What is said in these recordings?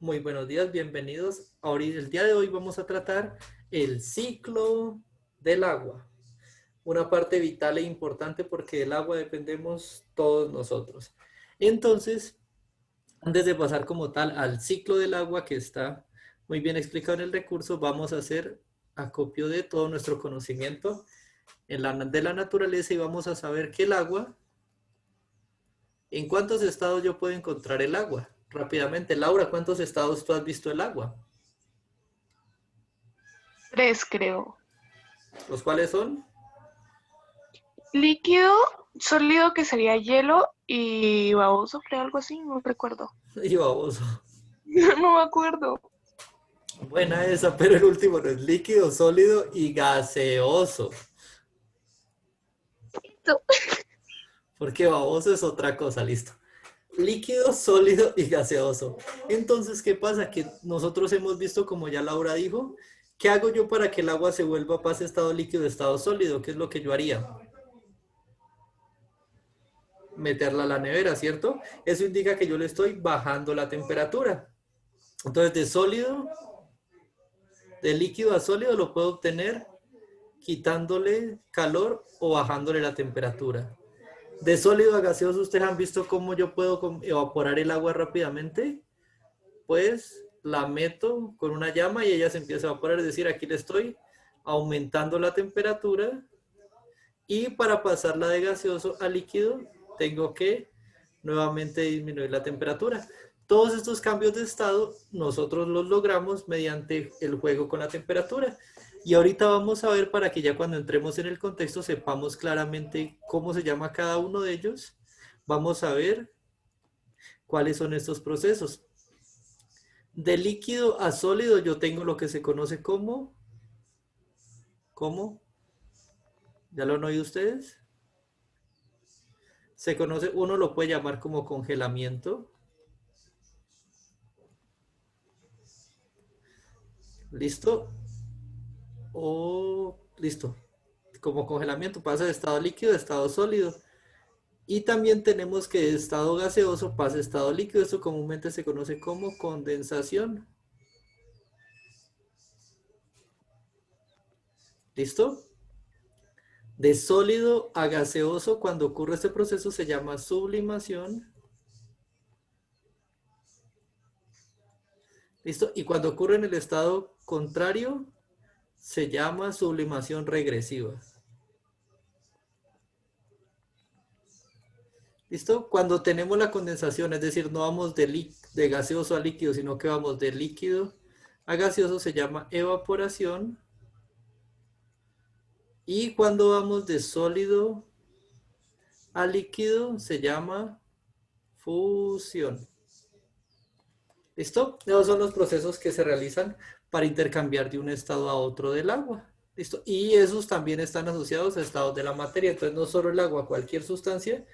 Muy buenos días, bienvenidos. El día de hoy vamos a tratar el ciclo del agua, una parte vital e importante porque del agua dependemos todos nosotros. Entonces, antes de pasar como tal al ciclo del agua que está muy bien explicado en el recurso, vamos a hacer acopio de todo nuestro conocimiento de la naturaleza y vamos a saber que el agua, ¿en cuántos estados yo puedo encontrar el agua? Rápidamente, Laura, ¿cuántos estados tú has visto el agua? Tres, creo. ¿Los cuales son? Líquido, sólido que sería hielo y baboso, creo, algo así, no recuerdo. Y baboso. No me acuerdo. Buena esa, pero el último no es líquido, sólido y gaseoso. Esto. Porque baboso es otra cosa, listo. Líquido, sólido y gaseoso. Entonces, ¿qué pasa? Que nosotros hemos visto, como ya Laura dijo, ¿qué hago yo para que el agua se vuelva pase estado líquido, estado sólido? ¿Qué es lo que yo haría? Meterla a la nevera, ¿cierto? Eso indica que yo le estoy bajando la temperatura. Entonces, de líquido a sólido lo puedo obtener quitándole calor o bajándole la temperatura. De sólido a gaseoso, ¿ustedes han visto cómo yo puedo evaporar el agua rápidamente? Pues la meto con una llama y ella se empieza a evaporar, es decir, aquí le estoy aumentando la temperatura y para pasarla de gaseoso a líquido tengo que nuevamente disminuir la temperatura. Todos estos cambios de estado nosotros los logramos mediante el juego con la temperatura. Y ahorita vamos a ver para que ya cuando entremos en el contexto sepamos claramente cómo se llama cada uno de ellos. Vamos a ver cuáles son estos procesos. De líquido a sólido yo tengo lo que se conoce ¿cómo? ¿Ya lo han oído ustedes? Se conoce, uno lo puede llamar como congelamiento. ¿Listo? O listo. Como congelamiento pasa de estado líquido a estado sólido. Y también tenemos que de estado gaseoso pasa a estado líquido. Esto comúnmente se conoce como condensación. ¿Listo? De sólido a gaseoso, cuando ocurre este proceso se llama sublimación. ¿Listo? Y cuando ocurre en el estado contrario, se llama sublimación regresiva. ¿Listo? Cuando tenemos la condensación, es decir, no vamos de gaseoso a líquido, sino que vamos de líquido a gaseoso, se llama evaporación. Y cuando vamos de sólido a líquido, se llama fusión. ¿Listo? Esos son los procesos que se realizan para intercambiar de un estado a otro del agua. ¿Listo? Y esos también están asociados a estados de la materia. Entonces, no solo el agua, cualquier sustancia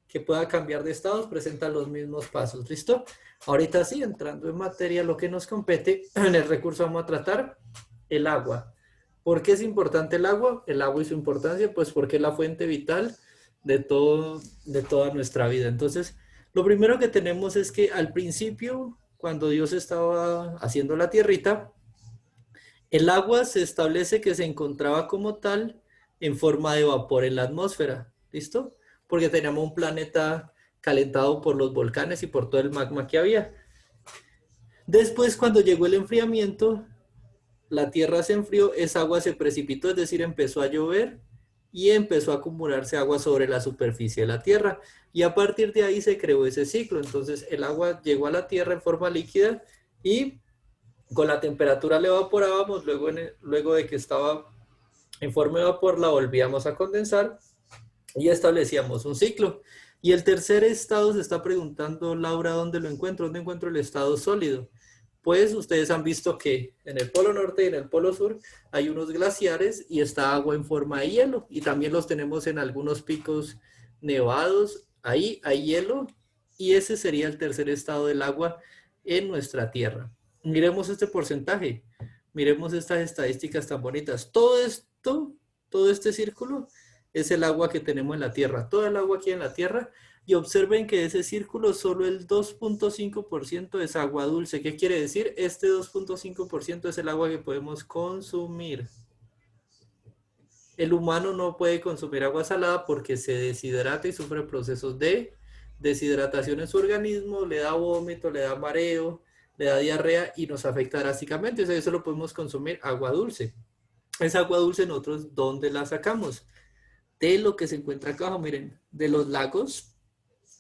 que pueda cambiar de estados presenta los mismos pasos. ¿Listo? Ahorita sí, entrando en materia, lo que nos compete, en el recurso vamos a tratar el agua. ¿Por qué es importante el agua? El agua y su importancia, pues porque es la fuente vital de toda nuestra vida. Entonces, lo primero que tenemos es que al principio, cuando Dios estaba haciendo la tierrita, el agua se establece que se encontraba como tal en forma de vapor en la atmósfera. ¿Listo? Porque teníamos un planeta calentado por los volcanes y por todo el magma que había. Después, cuando llegó el enfriamiento, la tierra se enfrió, esa agua se precipitó, es decir, empezó a llover y empezó a acumularse agua sobre la superficie de la tierra. Y a partir de ahí se creó ese ciclo. Entonces el agua llegó a la tierra en forma líquida y con la temperatura la evaporábamos, luego de que estaba en forma de vapor la volvíamos a condensar y establecíamos un ciclo. Y el tercer estado se está preguntando, Laura, ¿dónde lo encuentro? ¿Dónde encuentro el estado sólido? Pues ustedes han visto que en el polo norte y en el polo sur hay unos glaciares y está agua en forma de hielo y también los tenemos en algunos picos nevados. Ahí hay hielo y ese sería el tercer estado del agua en nuestra tierra. Miremos este porcentaje, miremos estas estadísticas tan bonitas. Todo esto, todo este círculo es el agua que tenemos en la tierra. Toda el agua aquí en la tierra Y observen que de ese círculo solo el 2.5% es agua dulce. ¿Qué quiere decir? Este 2.5% es el agua que podemos consumir. El humano no puede consumir agua salada porque se deshidrata y sufre procesos de deshidratación en su organismo, le da vómito, le da mareo, le da diarrea y nos afecta drásticamente. O sea, eso lo podemos consumir agua dulce. Esa agua dulce nosotros, ¿dónde la sacamos? De lo que se encuentra acá abajo, miren, de los lagos,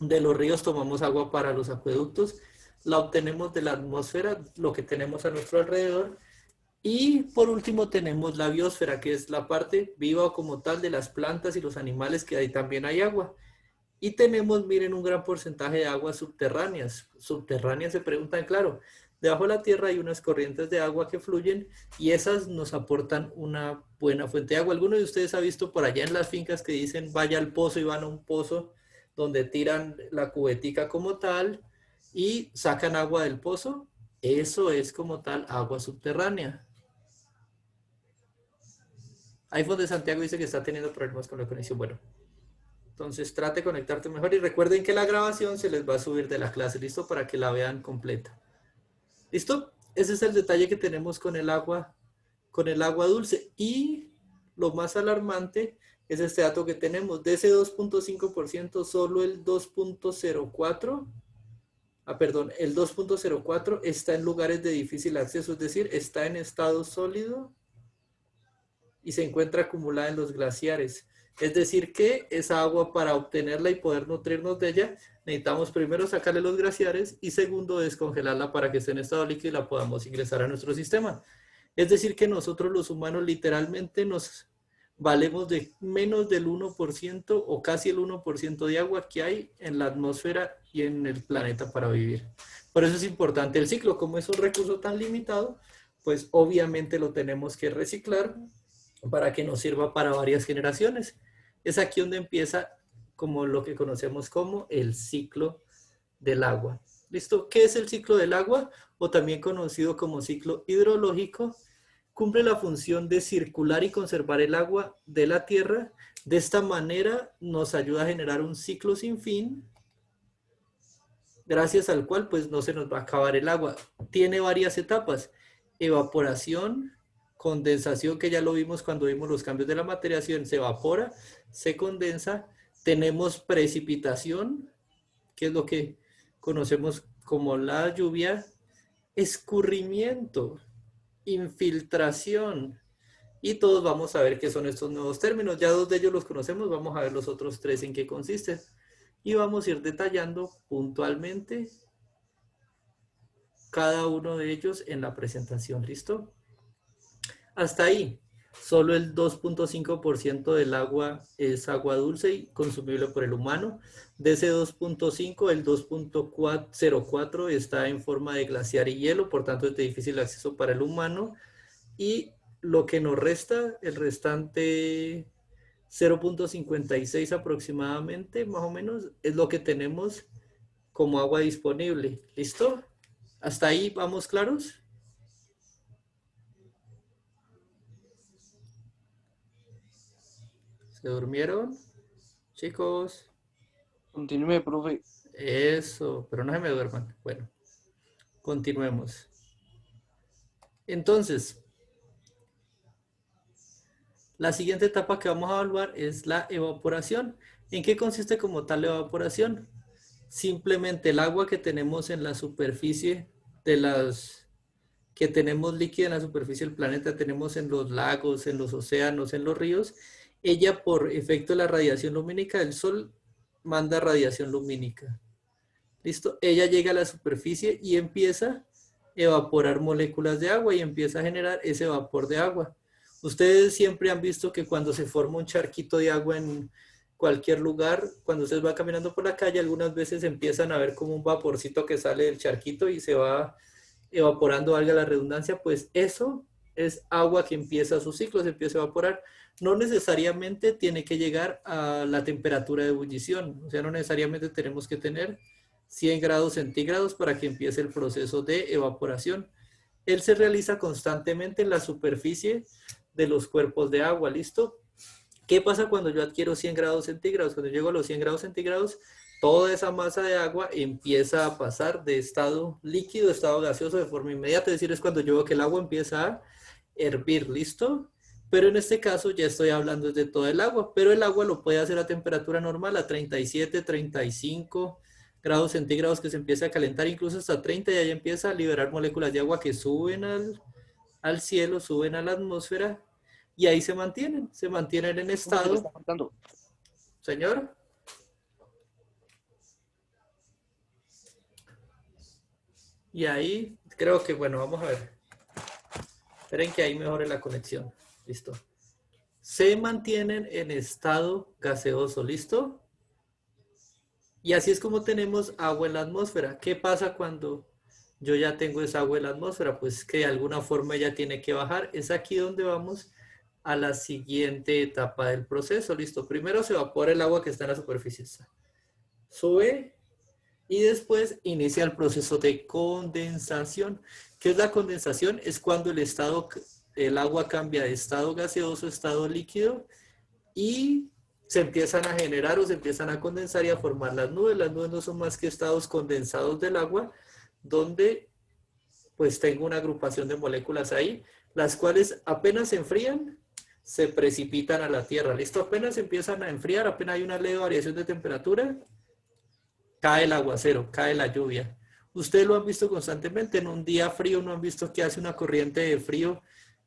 de los ríos tomamos agua para los acueductos, la obtenemos de la atmósfera, lo que tenemos a nuestro alrededor, y por último tenemos la biosfera, que es la parte viva como tal de las plantas y los animales, que ahí también hay agua. Y tenemos, miren, un gran porcentaje de aguas subterráneas. Subterráneas se preguntan, claro, debajo de la tierra hay unas corrientes de agua que fluyen y esas nos aportan una buena fuente de agua. ¿Alguno de ustedes ha visto por allá en las fincas que dicen vaya al pozo y van a un pozo donde tiran la cubetica como tal y sacan agua del pozo? Eso es como tal agua subterránea. iPhone de Santiago dice que está teniendo problemas con la conexión. Bueno, entonces trate de conectarte mejor y recuerden que la grabación se les va a subir de la clase, ¿listo? Para que la vean completa. ¿Listo? Ese es el detalle que tenemos con el agua dulce. Y lo más alarmante es este dato que tenemos. De ese 2.5%, solo el 2.04, el 2.04 está en lugares de difícil acceso, es decir, está en estado sólido y se encuentra acumulada en los glaciares. Es decir que esa agua, para obtenerla y poder nutrirnos de ella, necesitamos primero sacarle los glaciares y segundo descongelarla para que esté en estado líquido y la podamos ingresar a nuestro sistema. Es decir que nosotros los humanos literalmente nos valemos de menos del 1% o casi el 1% de agua que hay en la atmósfera y en el planeta para vivir. Por eso es importante el ciclo. Como es un recurso tan limitado, pues obviamente lo tenemos que reciclar para que nos sirva para varias generaciones. Es aquí donde empieza como lo que conocemos como el ciclo del agua. ¿Listo? ¿Qué es el ciclo del agua? O también conocido como ciclo hidrológico. Cumple la función de circular y conservar el agua de la tierra. De esta manera nos ayuda a generar un ciclo sin fin, gracias al cual pues no se nos va a acabar el agua. Tiene varias etapas: evaporación, condensación, que ya lo vimos cuando vimos los cambios de la materia, se evapora, se condensa. Tenemos precipitación, que es lo que conocemos como la lluvia, escurrimiento, infiltración, y todos vamos a ver qué son estos nuevos términos. Ya dos de ellos los conocemos, vamos a ver los otros tres en qué consisten. Y vamos a ir detallando puntualmente cada uno de ellos en la presentación. ¿Listo? Hasta ahí, solo el 2.5% del agua es agua dulce y consumible por el humano. De ese 2.5, el 2.04 está en forma de glaciar y hielo, por tanto es de difícil acceso para el humano. Y lo que nos resta, el restante 0.56 aproximadamente, más o menos, es lo que tenemos como agua disponible. ¿Listo? ¿Hasta ahí vamos claros? ¿Se durmieron, chicos? Continúe, profe. Eso, pero no se me duerman. Bueno, continuemos. Entonces, la siguiente etapa que vamos a evaluar es la evaporación. ¿En qué consiste como tal la evaporación? Simplemente el agua que tenemos en la superficie que tenemos líquida en la superficie del planeta, tenemos en los lagos, en los océanos, en los ríos, ella por efecto de la radiación lumínica del sol manda radiación lumínica. ¿Listo? Ella llega a la superficie y empieza a evaporar moléculas de agua y empieza a generar ese vapor de agua. Ustedes siempre han visto que cuando se forma un charquito de agua en cualquier lugar, cuando ustedes van caminando por la calle, algunas veces empiezan a ver como un vaporcito que sale del charquito y se va evaporando, valga la redundancia. Pues eso es agua que empieza su ciclo, se empieza a evaporar. No necesariamente tiene que llegar a la temperatura de ebullición, o sea, no necesariamente tenemos que tener 100 grados centígrados para que empiece el proceso de evaporación. Él se realiza constantemente en la superficie de los cuerpos de agua. ¿Listo? ¿Qué pasa cuando yo adquiero 100 grados centígrados? Cuando llego a los 100 grados centígrados, toda esa masa de agua empieza a pasar de estado líquido a estado gaseoso de forma inmediata. Es decir, es cuando yo veo que el agua empieza a hervir, ¿listo? Pero en este caso ya estoy hablando de todo el agua, pero el agua lo puede hacer a temperatura normal, a 37, 35 grados centígrados, que se empieza a calentar incluso hasta 30, y ahí empieza a liberar moléculas de agua que suben al cielo, suben a la atmósfera, y ahí se mantienen en Le estado. está faltando. Señor. Y ahí creo que, bueno, vamos a ver. Esperen que ahí mejore la conexión. Listo. Se mantienen en estado gaseoso. ¿Listo? Y así es como tenemos agua en la atmósfera. ¿Qué pasa cuando yo ya tengo esa agua en la atmósfera? Pues que de alguna forma ella tiene que bajar. Es aquí donde vamos a la siguiente etapa del proceso. Listo. Primero se evapora el agua que está en la superficie. Sube y después inicia el proceso de condensación. ¿Qué es la condensación? Es cuando el agua cambia de estado gaseoso a estado líquido y se empiezan a generar o se empiezan a condensar y a formar las nubes. Las nubes no son más que estados condensados del agua, donde pues tengo una agrupación de moléculas ahí, las cuales apenas se enfrían, se precipitan a la Tierra. ¿Listo? Apenas empiezan a enfriar, apenas hay una leve variación de temperatura, cae el aguacero, cae la lluvia. Ustedes lo han visto constantemente. En un día frío no han visto que hace una corriente de frío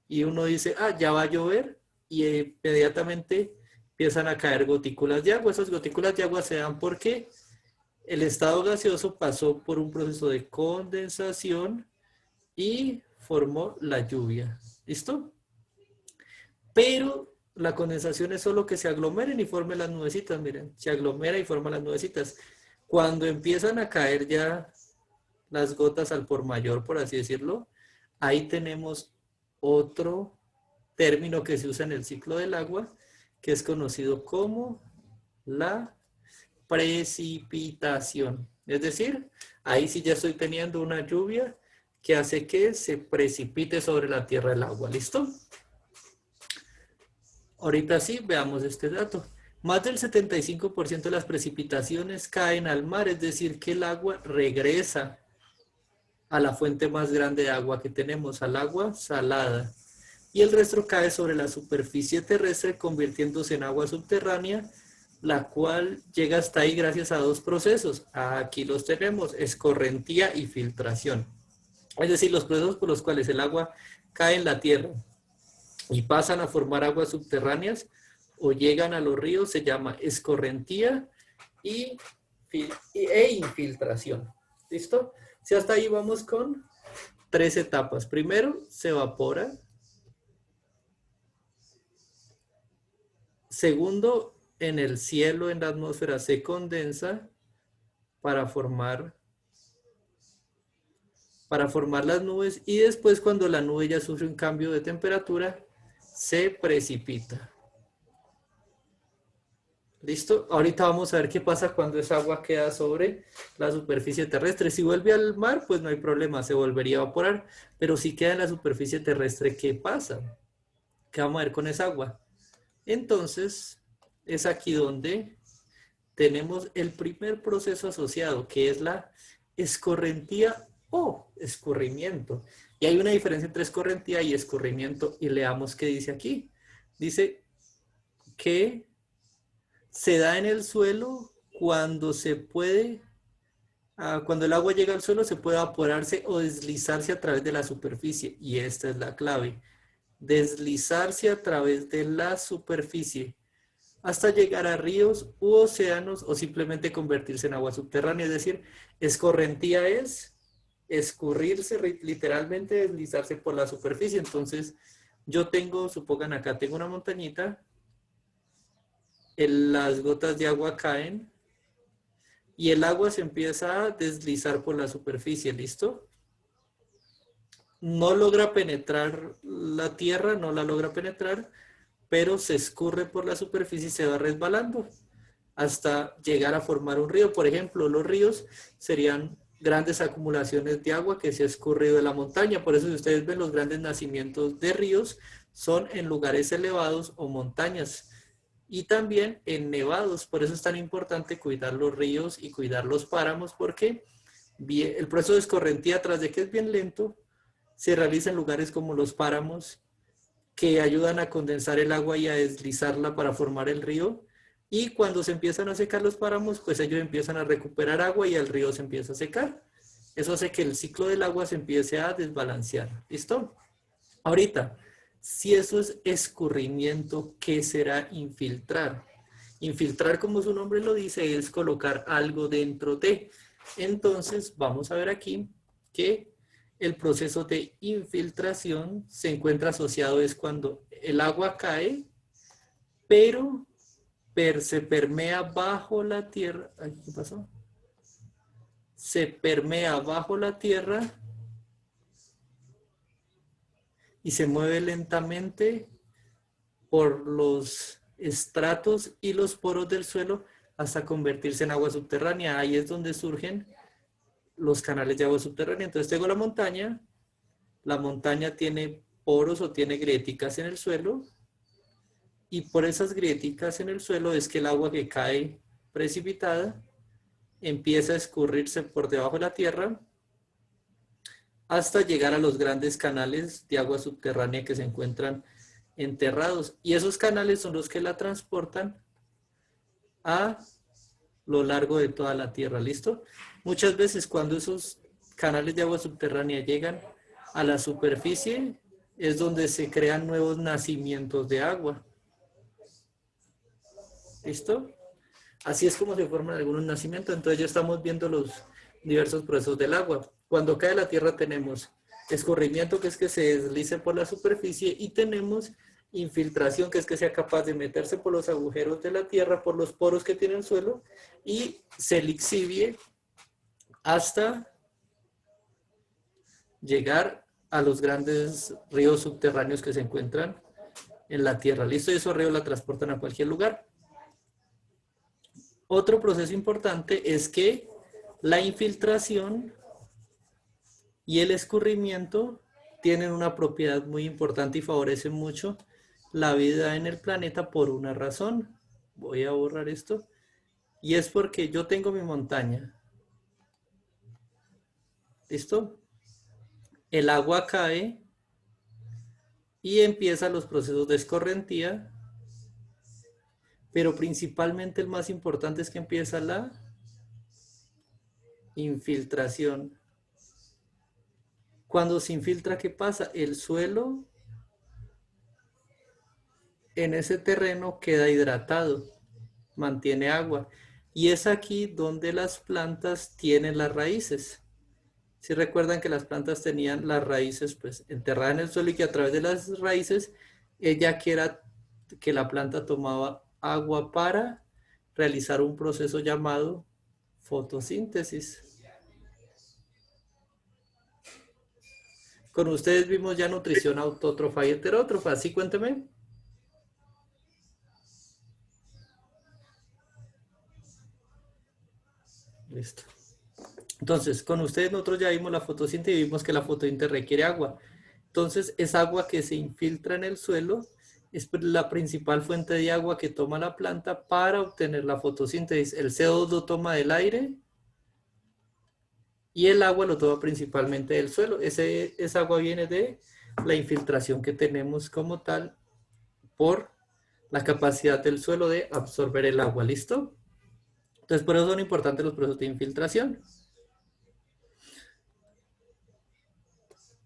y uno dice, ah, ya va a llover, y inmediatamente empiezan a caer gotículas de agua. Esas gotículas de agua se dan porque el estado gaseoso pasó por un proceso de condensación y formó la lluvia. ¿Listo? Pero la condensación es solo que se aglomeren y formen las nubecitas. Miren, se aglomera y forman las nubecitas. Cuando empiezan a caer ya las gotas al por mayor, por así decirlo, ahí tenemos otro término que se usa en el ciclo del agua, que es conocido como la precipitación. Es decir, ahí sí ya estoy teniendo una lluvia que hace que se precipite sobre la tierra el agua. ¿Listo? Ahorita sí, veamos este dato. Más del 75% de las precipitaciones caen al mar, es decir, que el agua regresa a la fuente más grande de agua que tenemos, al agua salada. Y el resto cae sobre la superficie terrestre, convirtiéndose en agua subterránea, la cual llega hasta ahí gracias a dos procesos. Aquí los tenemos, escorrentía y filtración. Es decir, los procesos por los cuales el agua cae en la tierra y pasan a formar aguas subterráneas o llegan a los ríos se llama escorrentía e infiltración. ¿Listo? Si hasta ahí vamos con 3 etapas. Primero, se evapora. Segundo, en el cielo, en la atmósfera, se condensa para formar las nubes, y después, cuando la nube ya sufre un cambio de temperatura, se precipita. ¿Listo? Ahorita vamos a ver qué pasa cuando esa agua queda sobre la superficie terrestre. Si vuelve al mar, pues no hay problema, se volvería a evaporar. Pero si queda en la superficie terrestre, ¿qué pasa? ¿Qué vamos a ver con esa agua? Entonces, es aquí donde tenemos el primer proceso asociado, que es la escorrentía o escurrimiento. Y hay una diferencia entre escorrentía y escurrimiento, y leamos qué dice aquí. Dice que se da en el suelo cuando cuando el agua llega al suelo, se puede evaporarse o deslizarse a través de la superficie. Y esta es la clave. Deslizarse a través de la superficie hasta llegar a ríos u océanos, o simplemente convertirse en agua subterránea. Es decir, escorrentía es escurrirse, literalmente deslizarse por la superficie. Entonces, yo supongan acá, tengo una montañita, las gotas de agua caen y el agua se empieza a deslizar por la superficie. ¿Listo? No logra penetrar la tierra, no la logra penetrar, pero se escurre por la superficie y se va resbalando hasta llegar a formar un río. Por ejemplo, los ríos serían grandes acumulaciones de agua que se ha escurrido de la montaña. Por eso, si ustedes ven, los grandes nacimientos de ríos son en lugares elevados o montañas. y también en nevados. Por eso es tan importante cuidar los ríos y cuidar los páramos, porque el proceso de escorrentía, tras de que es bien lento, se realiza en lugares como los páramos, que ayudan a condensar el agua y a deslizarla para formar el río. Y cuando se empiezan a secar los páramos, pues ellos empiezan a recuperar agua y el río se empieza a secar. Eso hace que el ciclo del agua se empiece a desbalancear. ¿Listo? Ahorita, si eso es escurrimiento, ¿qué será infiltrar? Infiltrar, como su nombre lo dice, es colocar algo dentro de. Entonces, vamos a ver aquí que el proceso de infiltración se encuentra asociado es cuando el agua cae, pero se permea bajo la tierra. Ay, ¿qué pasó? Se permea bajo la tierra y se mueve lentamente por los estratos y los poros del suelo hasta convertirse en agua subterránea. Ahí es donde surgen los canales de agua subterránea. Entonces tengo la montaña tiene poros o tiene grieticas en el suelo, y por esas grieticas en el suelo es que el agua que cae precipitada empieza a escurrirse por debajo de la tierra hasta llegar a los grandes canales de agua subterránea que se encuentran enterrados. Y esos canales son los que la transportan a lo largo de toda la tierra. ¿Listo? Muchas veces cuando esos canales de agua subterránea llegan a la superficie es donde se crean nuevos nacimientos de agua. ¿Listo? Así es como se forman algunos nacimientos. Entonces ya estamos viendo los diversos procesos del agua. Cuando cae la tierra tenemos escurrimiento, que es que se deslice por la superficie, y tenemos infiltración, que es que sea capaz de meterse por los agujeros de la tierra, por los poros que tiene el suelo, y se lixivie hasta llegar a los grandes ríos subterráneos que se encuentran en la tierra. ¿Listo? Y esos ríos la transportan a cualquier lugar. Otro proceso importante es que la infiltración y el escurrimiento tienen una propiedad muy importante y favorecen mucho la vida en el planeta por una razón. Voy a borrar esto. Y es porque yo tengo mi montaña. ¿Listo? El agua cae y empiezan los procesos de escorrentía, pero principalmente el más importante es que empieza la infiltración. Cuando se infiltra, ¿qué pasa? El suelo en ese terreno queda hidratado, mantiene agua. Y es aquí donde las plantas tienen las raíces. Si recuerdan que las plantas tenían las raíces pues enterradas en el suelo, y que a través de las raíces ella quiera que la planta tomaba agua para realizar un proceso llamado fotosíntesis. Con ustedes vimos ya nutrición autótrofa y heterótrofa, ¿sí? Cuénteme. Listo. Entonces, con ustedes nosotros ya vimos la fotosíntesis y vimos que la fotosíntesis requiere agua. Entonces, es agua que se infiltra en el suelo, es la principal fuente de agua que toma la planta para obtener la fotosíntesis. El CO2 lo toma del aire y el agua lo toma principalmente del suelo. Esa agua viene de la infiltración que tenemos como tal por la capacidad del suelo de absorber el agua. ¿Listo? Entonces, por eso son importantes los procesos de infiltración.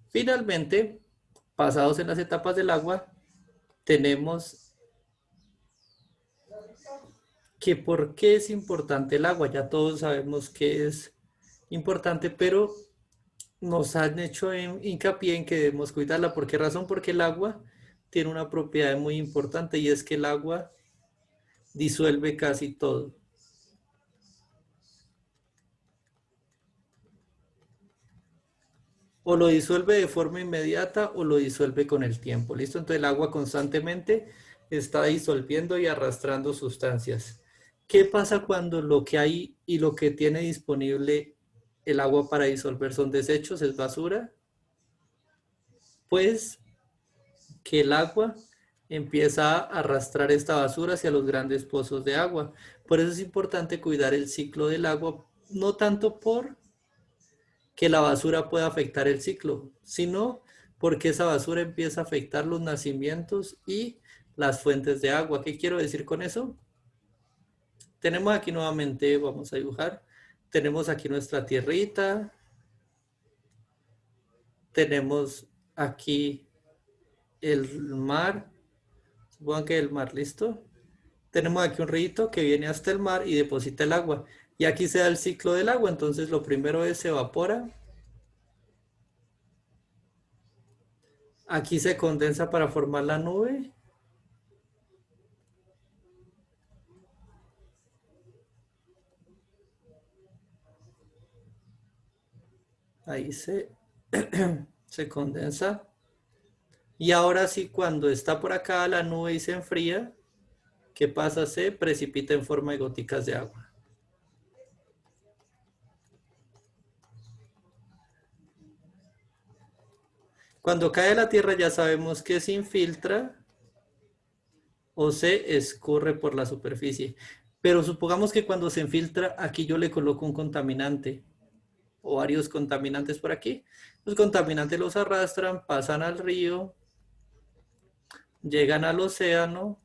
Finalmente, pasados en las etapas del agua, tenemos que por qué es importante el agua. Ya todos sabemos que es importante, pero nos han hecho hincapié en que debemos cuidarla. ¿Por qué razón? Porque el agua tiene una propiedad muy importante, y es que el agua disuelve casi todo. O lo disuelve de forma inmediata o lo disuelve con el tiempo. ¿Listo? Entonces el agua constantemente está disolviendo y arrastrando sustancias. ¿Qué pasa cuando lo que hay y lo que tiene disponible el agua para disolver son desechos, es basura? Pues que el agua empieza a arrastrar esta basura hacia los grandes pozos de agua. Por eso es importante cuidar el ciclo del agua, no tanto por que la basura pueda afectar el ciclo, sino porque esa basura empieza a afectar los nacimientos y las fuentes de agua. ¿Qué quiero decir con eso? Tenemos aquí nuevamente, vamos a dibujar, tenemos aquí nuestra tierrita, tenemos aquí el mar, supongan que el mar, ¿listo? Tenemos aquí un río que viene hasta el mar y deposita el agua. Y aquí se da el ciclo del agua, entonces lo primero es se evapora. Aquí se condensa para formar la nube. Ahí se condensa. Y ahora sí, cuando está por acá la nube y se enfría, ¿qué pasa? Se precipita en forma de goticas de agua. Cuando cae a la tierra ya sabemos que se infiltra o se escurre por la superficie. Pero supongamos que cuando se infiltra, aquí yo le coloco un contaminante o varios contaminantes por aquí. Los contaminantes los arrastran, pasan al río, llegan al océano.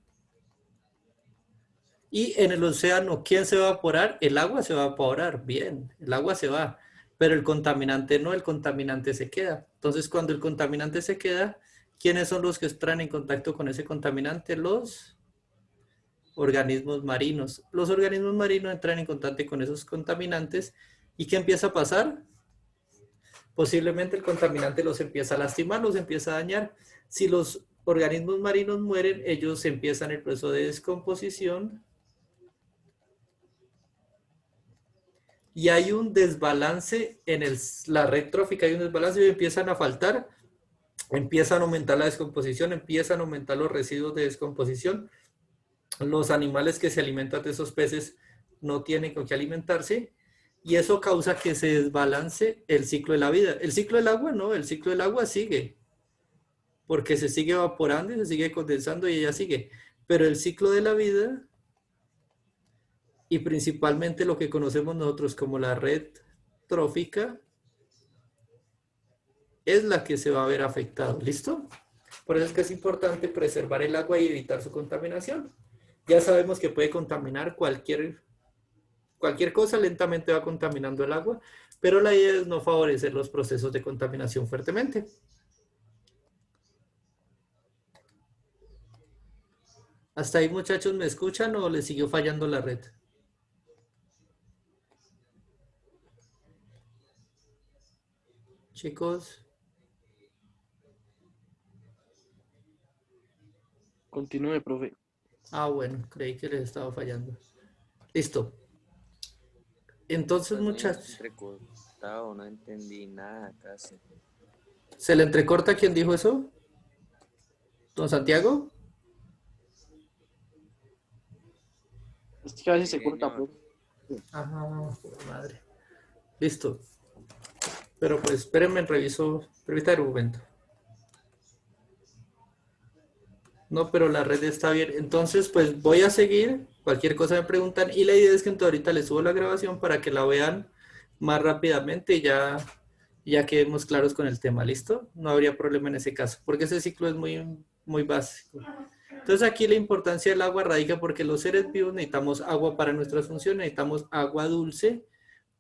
Y en el océano, ¿quién se va a evaporar? El agua se va a evaporar, bien, el agua se va, pero el contaminante no, el contaminante se queda. Entonces, cuando el contaminante se queda, ¿quiénes son los que están en contacto con ese contaminante? Los organismos marinos. Los organismos marinos entran en contacto con esos contaminantes. ¿Y qué empieza a pasar? Posiblemente el contaminante los empieza a lastimar, los empieza a dañar. Si los organismos marinos mueren, ellos empiezan el proceso de descomposición. Y hay un desbalance en la red trófica, hay un desbalance y empiezan a faltar, empiezan a aumentar la descomposición, empiezan a aumentar los residuos de descomposición. Los animales que se alimentan de esos peces no tienen con qué alimentarse y eso causa que se desbalance el ciclo de la vida. El ciclo del agua no, el ciclo del agua sigue, porque se sigue evaporando y se sigue condensando y ella sigue. Pero el ciclo de la vida y principalmente lo que conocemos nosotros como la red trófica es la que se va a ver afectada. ¿Listo? Por eso es que es importante preservar el agua y evitar su contaminación. Ya sabemos que puede contaminar cualquier cosa, lentamente va contaminando el agua, pero la idea es no favorecer los procesos de contaminación fuertemente. ¿Hasta ahí, muchachos, me escuchan o les siguió fallando la red? Chicos, Continúe, profe. bueno, creí que les estaba fallando. Listo. Entonces, muchachos, Entrecortado, no entendí nada casi. ¿se le entrecorta quién dijo eso? ¿Don Santiago? Es que a veces se Sí, corta, señor. profe. Ajá, madre. Listo. Pero pues espérenme, reviso. Permítanme un momento. No, pero la red está bien. Entonces, pues voy a seguir. Cualquier cosa me preguntan. Y la idea es que entonces ahorita les subo la grabación para que la vean más rápidamente y ya quedemos claros con el tema. ¿Listo? No habría problema en ese caso, porque ese ciclo es muy básico. Entonces aquí la importancia del agua radica porque los seres vivos necesitamos agua para nuestras funciones, necesitamos agua dulce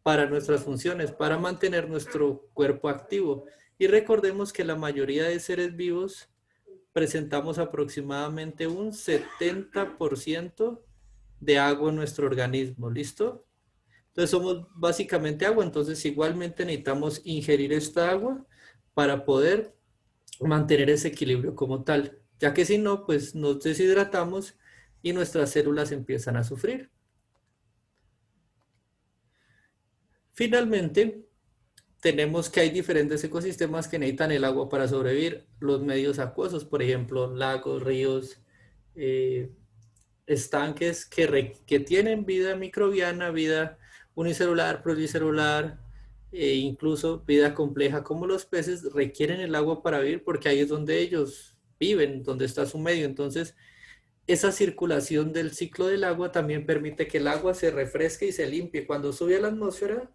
para nuestras funciones, para mantener nuestro cuerpo activo. Y recordemos que la mayoría de seres vivos presentamos aproximadamente un 70% de agua en nuestro organismo, ¿listo? Entonces somos básicamente agua, entonces igualmente necesitamos ingerir esta agua para poder mantener ese equilibrio como tal, ya que si no, pues nos deshidratamos y nuestras células empiezan a sufrir. Finalmente, tenemos que hay diferentes ecosistemas que necesitan el agua para sobrevivir. Los medios acuosos, por ejemplo, lagos, ríos, estanques que tienen vida microbiana, vida unicelular, pluricelular, incluso vida compleja como los peces, requieren el agua para vivir porque ahí es donde ellos viven, donde está su medio. Entonces, esa circulación del ciclo del agua también permite que el agua se refresque y se limpie. Cuando sube a la atmósfera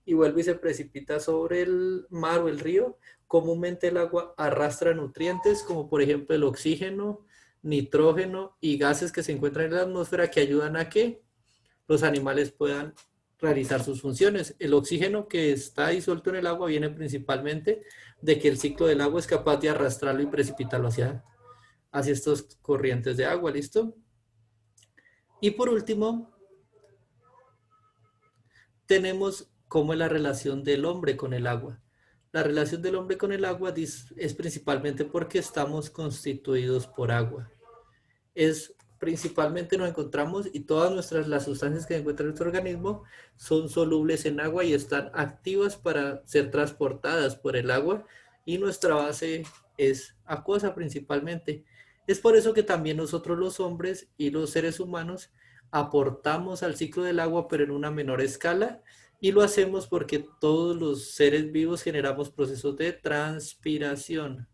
y vuelve y se precipita sobre el mar o el río, comúnmente el agua arrastra nutrientes como por ejemplo el oxígeno, nitrógeno y gases que se encuentran en la atmósfera que ayudan a que los animales puedan realizar sus funciones. El oxígeno que está disuelto en el agua viene principalmente de que el ciclo del agua es capaz de arrastrarlo y precipitarlo hacia estas corrientes de agua, ¿listo? Y por último, tenemos cómo es la relación del hombre con el agua. La relación del hombre con el agua es principalmente porque estamos constituidos por agua. Principalmente nos encontramos y todas las sustancias que se encuentran en nuestro organismo son solubles en agua y están activas para ser transportadas por el agua y nuestra base es acuosa principalmente. Es por eso que también nosotros los hombres y los seres humanos aportamos al ciclo del agua pero en una menor escala y lo hacemos porque todos los seres vivos generamos procesos de transpiración.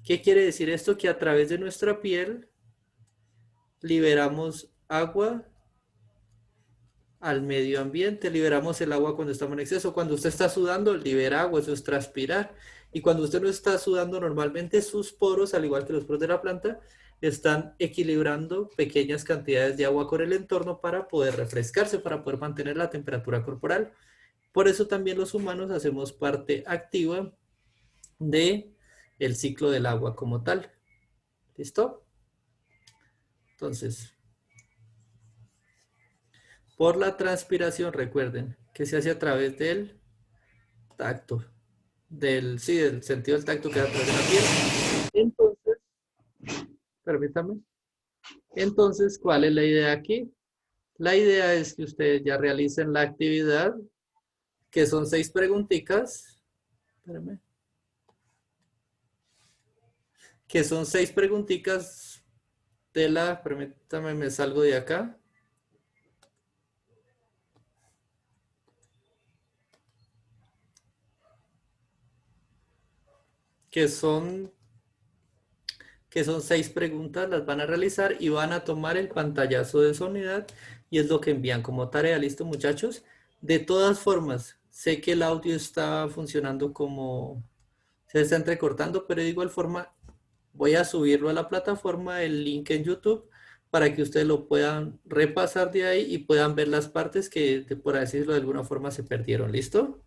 ¿Qué quiere decir esto? Que a través de nuestra piel liberamos agua al medio ambiente, liberamos el agua cuando estamos en exceso. Cuando usted está sudando, libera agua, eso es transpirar. Y cuando usted no está sudando, normalmente sus poros, al igual que los poros de la planta, están equilibrando pequeñas cantidades de agua con el entorno para poder refrescarse, para poder mantener la temperatura corporal. Por eso también los humanos hacemos parte activa de el ciclo del agua como tal. ¿Listo? Entonces, por la transpiración, recuerden que se hace a través del tacto, del sentido del tacto que da a través de la piel. Entonces, permítame. Entonces, ¿cuál es la idea aquí? La idea es que ustedes ya realicen la actividad, que son 6 preguntitas. Espérame. Que son 6 preguntitas permítame, me salgo de acá. Que son 6 preguntas, las van a realizar y van a tomar el pantallazo de esa unidad y es lo que envían como tarea. ¿Listo, muchachos? De todas formas, sé que el audio está funcionando como se está entrecortando, pero de igual forma voy a subirlo a la plataforma, el link en YouTube, para que ustedes lo puedan repasar de ahí y puedan ver las partes que, por decirlo de alguna forma, se perdieron. ¿Listo?